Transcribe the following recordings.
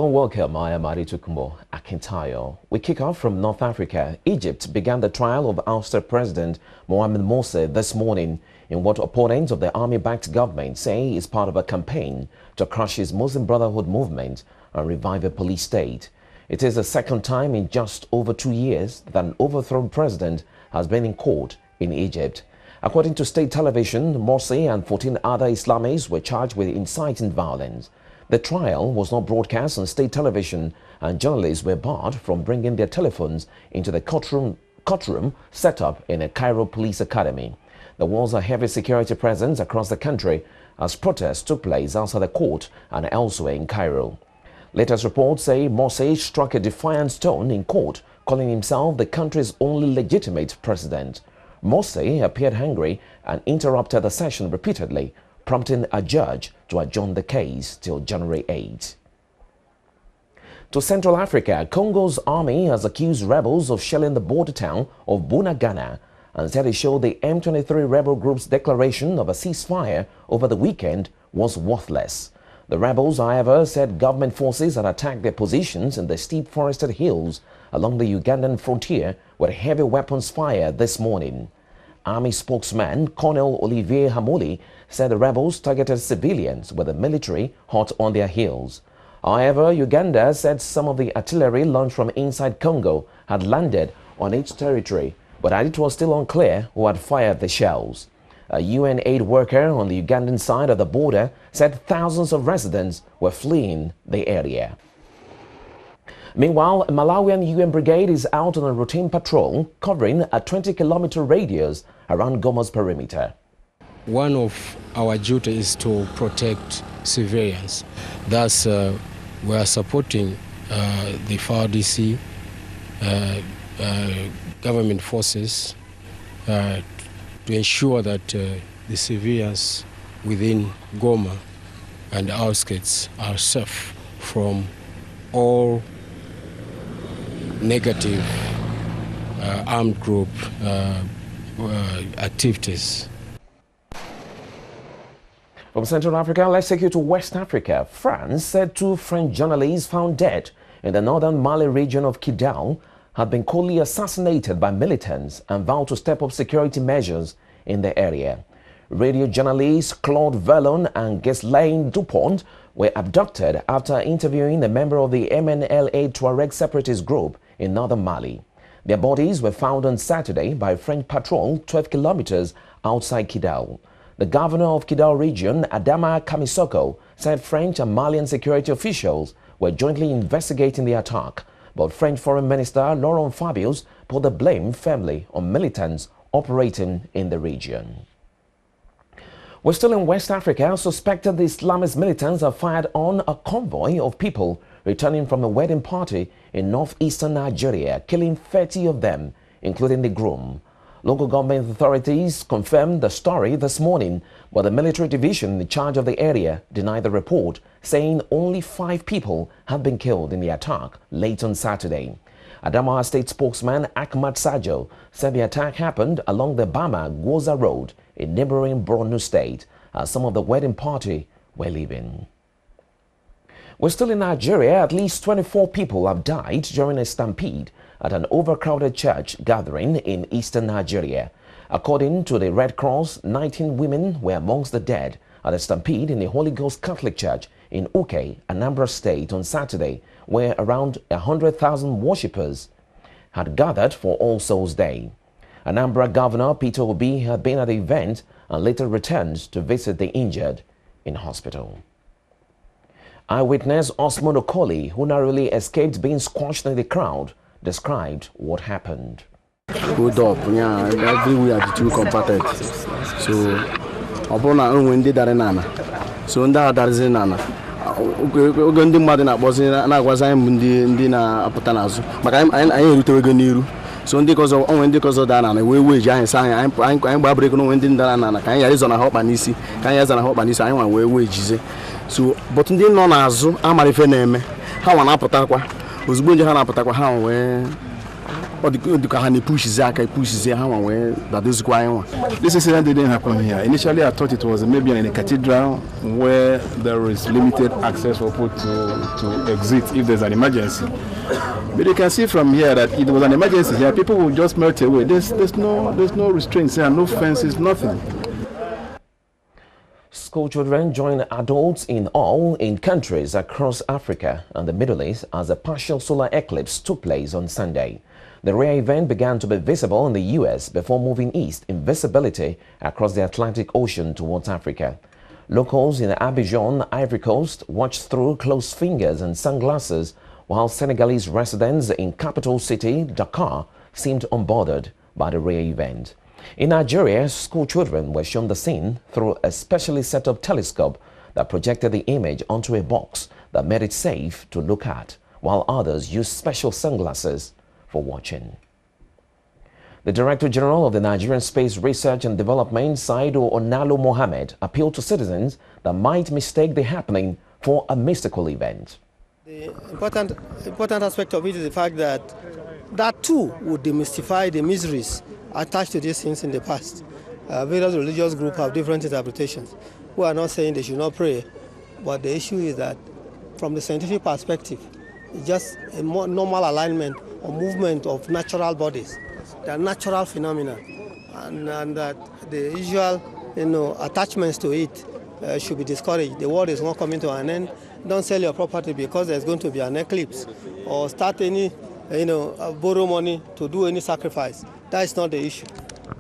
welcome. I am Aritukumbo Akintayo. We kick off from North Africa. Egypt began the trial of ousted President Mohamed Mursi this morning in what opponents of the army-backed government say is part of a campaign to crush his Muslim Brotherhood movement and revive a police state. It is the second time in just over 2 years that an overthrown president has been in court in Egypt. According to state television, Mursi and 14 other Islamists were charged with inciting violence. The trial was not broadcast on state television, and journalists were barred from bringing their telephones into the courtroom set up in a Cairo police academy. There was a heavy security presence across the country as protests took place outside the court and elsewhere in Cairo. Latest reports say Mursi struck a defiant tone in court, calling himself the country's only legitimate president. Mursi appeared angry and interrupted the session repeatedly, prompting a judge to adjourn the case till January 8. To Central Africa, Congo's army has accused rebels of shelling the border town of Bunagana and said it showed the M23 rebel group's declaration of a ceasefire over the weekend was worthless. The rebels, however, said government forces had attacked their positions in the steep forested hills along the Ugandan frontier with heavy weapons fire this morning. Army spokesman Colonel Olivier Hamuli said the rebels targeted civilians with the military hot on their heels. However, Uganda said some of the artillery launched from inside Congo had landed on its territory, but it was still unclear who had fired the shells. A UN aid worker on the Ugandan side of the border said thousands of residents were fleeing the area. Meanwhile, a Malawian UN brigade is out on a routine patrol covering a 20-kilometer radius around Goma's perimeter. One of our duties is to protect civilians. Thus, we are supporting the FARDC government forces to ensure that the civilians within Goma and the outskirts are safe from all negative armed group activities. From Central Africa, let's take you to West Africa. France said 2 French journalists found dead in the northern Mali region of Kidal had been coldly assassinated by militants and vowed to step up security measures in the area. Radio journalists Claude Vallon and Ghislaine Dupont were abducted after interviewing a member of the MNLA Tuareg separatist group in northern Mali. Their bodies were found on Saturday by a French patrol 12 kilometers outside Kidal. The governor of Kidal region, Adama Kamisoko, said French and Malian security officials were jointly investigating the attack, but French Foreign Minister Laurent Fabius put the blame firmly on militants operating in the region. We're still in West Africa. Suspected Islamist militants have fired on a convoy of people returning from a wedding party in northeastern Nigeria, killing 30 of them, including the groom. Local government authorities confirmed the story this morning, but the military division in charge of the area denied the report, saying only 5 people had been killed in the attack late on Saturday. Adamawa State spokesman Ahmad Sajo said the attack happened along the Bama-Gwoza road in neighboring Borno State as some of the wedding party were leaving. We're still in Nigeria. At least 24 people have died during a stampede at an overcrowded church gathering in eastern Nigeria. According to the Red Cross, 19 women were amongst the dead at a stampede in the Holy Ghost Catholic Church in Uke, Anambra State on Saturday, where around 100,000 worshippers had gathered for All Souls Day. Anambra Governor Peter Obi had been at the event and later returned to visit the injured in hospital. Eyewitness Osman Okoli, who narrowly escaped being squashed in the crowd, described what happened. Hold up, yeah, everywhere the two compacted. So, upon our own windy Darenana. So, in that Darenana, Ugandan Madina was in an Aguazam Apotanazo. But I ain't to Ganiru. So, because of Dana, we giant sign, I'm breaking on Windin Dana. Can you on a hop and easy? Can you on a hop and easy? I want way wages. So, but in the non Azu, I'm a name. How an Apotaqua was going to have Apotaqua. How This incident didn't happen here. Initially, I thought it was maybe in a cathedral where there is limited access for people to exit if there's an emergency. But you can see from here that it was an emergency here. People will just melt away. There's no restraints here, no fences, nothing. School children join adults in awe in countries across Africa and the Middle East as a partial solar eclipse took place on Sunday. The rare event began to be visible in the U.S. before moving east in visibility across the Atlantic Ocean towards Africa. Locals in Abidjan, Ivory Coast, watched through closed fingers and sunglasses, while Senegalese residents in capital city Dakar seemed unbothered by the rare event. In Nigeria, school children were shown the scene through a specially set up telescope that projected the image onto a box that made it safe to look at, while others used special sunglasses for watching. The Director General of the Nigerian Space Research and Development, Saidu Onalo Mohammed, appealed to citizens that might mistake the happening for a mystical event. The important aspect of it is the fact that too would demystify the miseries attached to these things in the past. Various religious groups have different interpretations. We are not saying they should not pray, but the issue is that from the scientific perspective, it's just a more normal alignment or movement of natural bodies. They are natural phenomena, and that the usual attachments to it should be discouraged. The world is not coming to an end. Don't sell your property because there's going to be an eclipse, or start any borrow money to do any sacrifice. That is not the issue.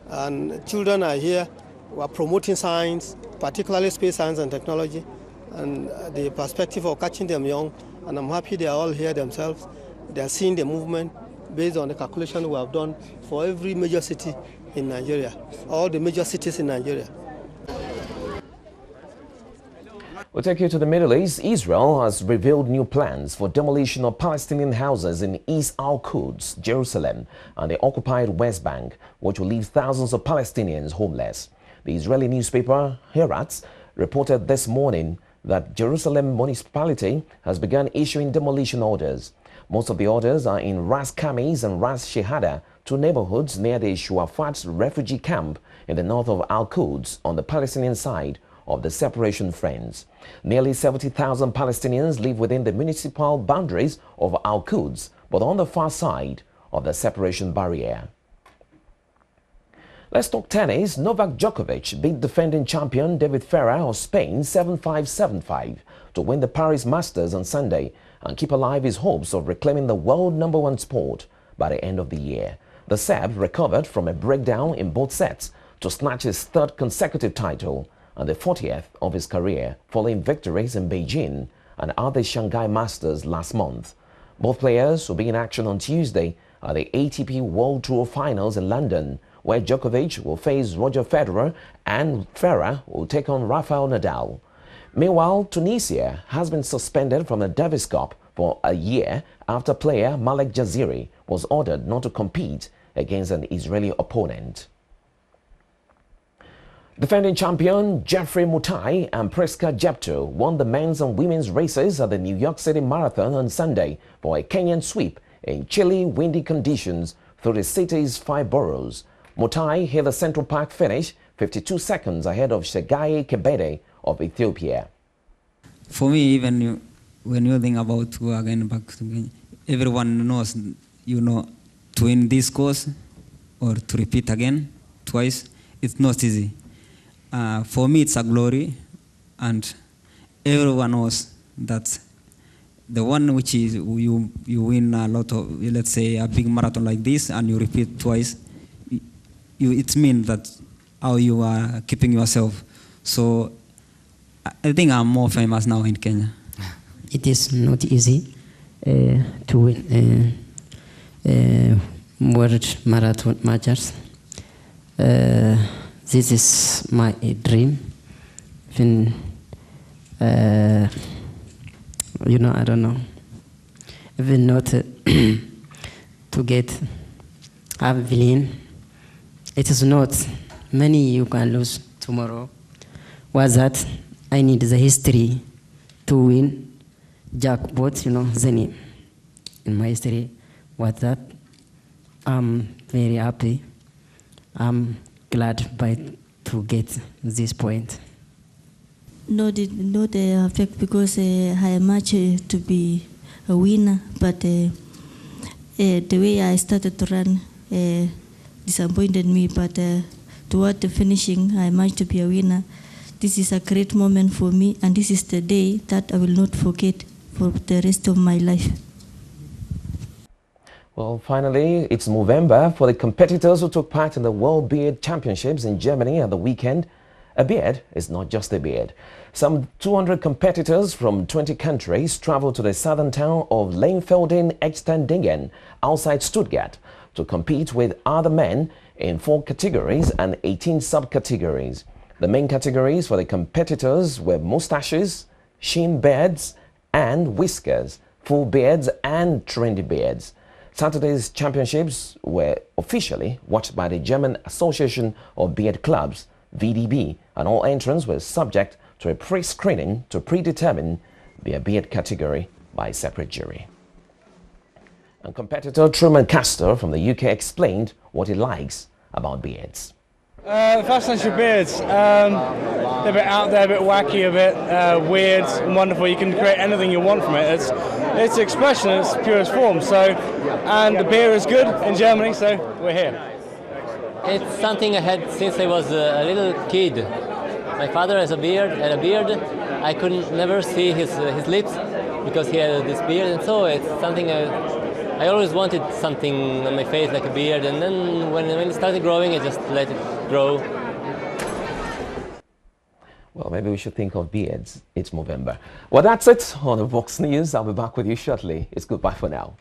And children are here. We are promoting science, particularly space science and technology, and the perspective of catching them young. And I'm happy they are all here themselves. They are seeing the movement based on the calculation we have done for every major city in Nigeria, all the major cities in Nigeria. We'll take you to the Middle East. Israel has revealed new plans for demolition of Palestinian houses in East Al-Quds, Jerusalem, and the occupied West Bank, which will leave thousands of Palestinians homeless. The Israeli newspaper Haaretz reported this morning that Jerusalem municipality has begun issuing demolition orders. Most of the orders are in Ras Kamis and Ras Shehada, two neighborhoods near the Shuafat refugee camp in the north of Al-Quds on the Palestinian side of the separation fence. Nearly 70,000 Palestinians live within the municipal boundaries of Al-Quds, but on the far side of the separation barrier. Let's talk tennis. Novak Djokovic beat defending champion David Ferrer of Spain 7-5, 7-5 to win the Paris Masters on Sunday and keep alive his hopes of reclaiming the world #1 sport by the end of the year. The Serb recovered from a breakdown in both sets to snatch his third consecutive title and the 40th of his career, following victories in Beijing and at the Shanghai Masters last month. Both players will be in action on Tuesday at the ATP World Tour Finals in London, where Djokovic will face Roger Federer and Ferrer will take on Rafael Nadal. Meanwhile, Tunisia has been suspended from the Davis Cup for a year after player Malek Jaziri was ordered not to compete against an Israeli opponent. Defending champion Jeffrey Mutai and Priska Jepto won the men's and women's races at the New York City Marathon on Sunday for a Kenyan sweep in chilly, windy conditions through the city's 5 boroughs. Mutai hit the Central Park finish 52 seconds ahead of Shegai Kebede of Ethiopia. For me, even when you think about to go again back to Kenya, everyone knows, to win this course or to repeat again twice, it's not easy. For me, it's a glory, and everyone knows that the one which is you win a lot of, let's say, a big marathon like this, and you repeat twice, it means that how you are keeping yourself. So I think I'm more famous now in Kenya. It is not easy to win world marathon matches. This is my dream. Even, I don't know. Even not to get a billion. It is not many you can lose tomorrow. Was that I need the history to win jackpot, the name in my history. What that I'm very happy. I'm glad to get this point. No, not affect because I match to be a winner, but the way I started to run disappointed me. But toward the finishing, I managed to be a winner. This is a great moment for me, and this is the day that I will not forget for the rest of my life. Well, finally, it's November for the competitors who took part in the World Beard Championships in Germany at the weekend. A beard is not just a beard. Some 200 competitors from 20 countries traveled to the southern town of Leinfelden-Extendingen outside Stuttgart to compete with other men in 4 categories and 18 subcategories. The main categories for the competitors were mustaches, shin beards, and whiskers, full beards and trendy beards. Saturday's championships were officially watched by the German Association of Beard Clubs, VDB, and all entrants were subject to a pre-screening to predetermine their beard category by a separate jury. And competitor Truman Castor from the UK explained what he likes about beards. The fascination of beards, they're a bit out there, a bit wacky, a bit weird and wonderful. You can create anything you want from it. It's expression in its purest form. And the beer is good in Germany, so we're here. It's something I had since I was a little kid. My father had a beard. I could never see his lips because he had this beard, and so it's something I always wanted something on my face like a beard, and then when it started growing, I just let it grow. Well, maybe we should think of beards. It's November. Well, that's it on the Vox News. I'll be back with you shortly. It's goodbye for now.